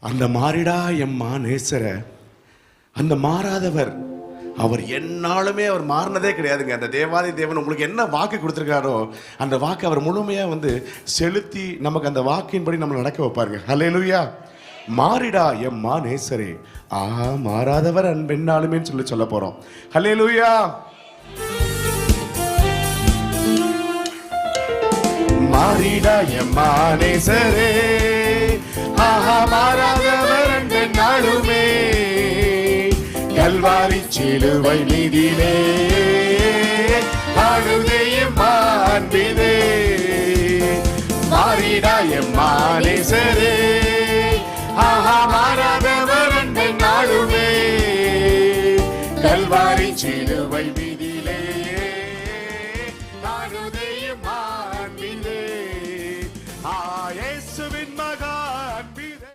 அந்த மாறிடா எம்மா நேசர, அந்த மாறாதவர், அவர் என்னாலுமே அவர் மாறினதே கிடையாதுங்க. அந்த தேவாதி தேவன் உங்களுக்கு என்ன வாக்கு கொடுத்துருக்காரோ அந்த வாக்கு அவர் முழுமையாக செலுத்தி நமக்கு அந்த வாக்கின்படி நம்ம நடக்க வைப்பாருங்க. ஹல்லேலூயா. மாறிடா எம்மா நேசரே, மாறாதவர் அன்பென்னாலுமே சொல்ல போறோம். ஹல்லேலூயா. மாறிடா எம்மா நேசரே, மாறாதவர் அன்பென்னாலுமே, கல்வாரி சிலுவை மீதிலே ஆடுதேயும் அன்பிலே. மாறிடா எம்மா நேசரே,